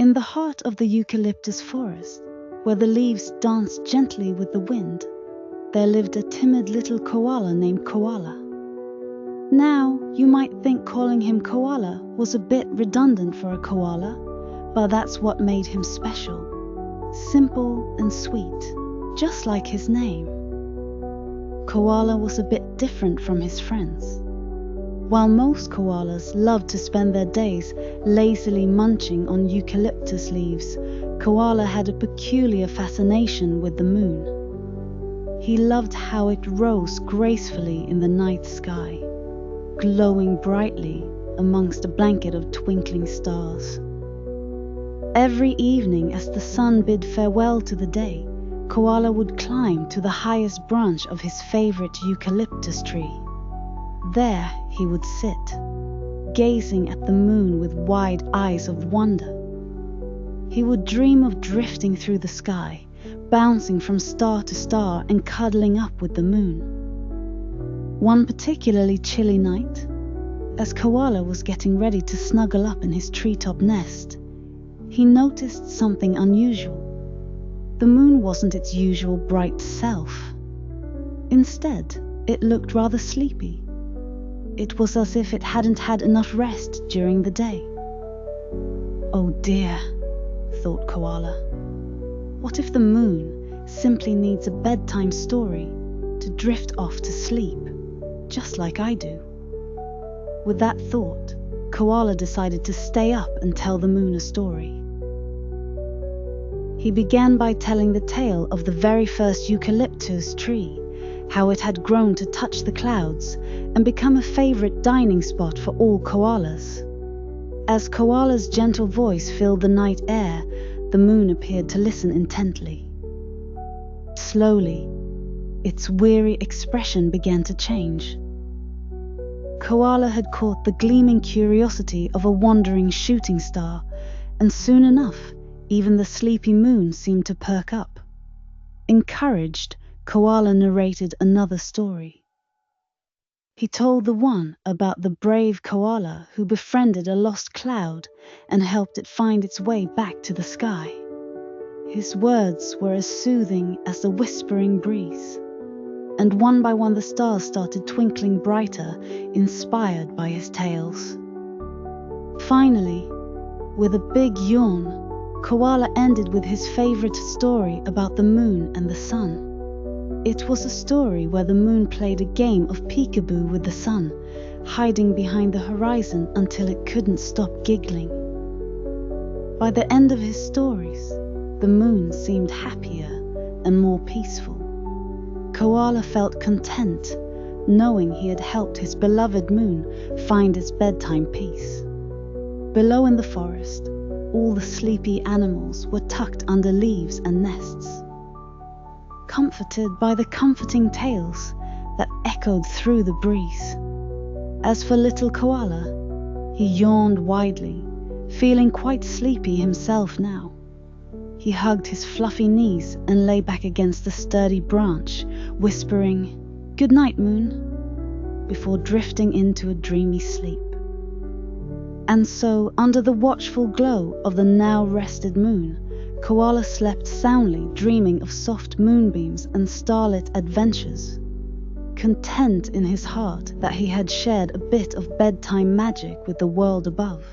In the heart of the eucalyptus forest, where the leaves danced gently with the wind, there lived a timid little koala named Koala. Now, you might think calling him Koala was a bit redundant for a koala, but that's what made him special. Simple and sweet, just like his name. Koala was a bit different from his friends. While most koalas loved to spend their days lazily munching on eucalyptus leaves, Koala had a peculiar fascination with the moon. He loved how it rose gracefully in the night sky, glowing brightly amongst a blanket of twinkling stars. Every evening, as the sun bid farewell to the day, Koala would climb to the highest branch of his favorite eucalyptus tree. There he would sit, gazing at the moon with wide eyes of wonder. He would dream of drifting through the sky, bouncing from star to star and cuddling up with the moon. One particularly chilly night, as Koala was getting ready to snuggle up in his treetop nest, he noticed something unusual. The moon wasn't its usual bright self. Instead, it looked rather sleepy. It was as if it hadn't had enough rest during the day. Oh dear, thought Koala. What if the moon simply needs a bedtime story to drift off to sleep, just like I do? With that thought, Koala decided to stay up and tell the moon a story. He began by telling the tale of the very first eucalyptus tree, how it had grown to touch the clouds and become a favorite dining spot for all koalas. As Koala's gentle voice filled the night air, the moon appeared to listen intently. Slowly, its weary expression began to change. Koala had caught the gleaming curiosity of a wandering shooting star, and soon enough, even the sleepy moon seemed to perk up. Encouraged, Koala narrated another story. He told the one about the brave koala who befriended a lost cloud and helped it find its way back to the sky. His words were as soothing as the whispering breeze, and one by one the stars started twinkling brighter, inspired by his tales. Finally, with a big yawn, Koala ended with his favorite story about the moon and the sun. It was a story where the moon played a game of peekaboo with the sun, hiding behind the horizon until it couldn't stop giggling. By the end of his stories, the moon seemed happier and more peaceful. Koala felt content, knowing he had helped his beloved moon find its bedtime peace. Below in the forest, all the sleepy animals were tucked under leaves and nests, comforted by the comforting tales that echoed through the breeze. As for little Koala, he yawned widely, feeling quite sleepy himself now. He hugged his fluffy knees and lay back against the sturdy branch, whispering, "Good night, moon," before drifting into a dreamy sleep. And so, under the watchful glow of the now rested moon, Koala slept soundly, dreaming of soft moonbeams and starlit adventures, content in his heart that he had shared a bit of bedtime magic with the world above.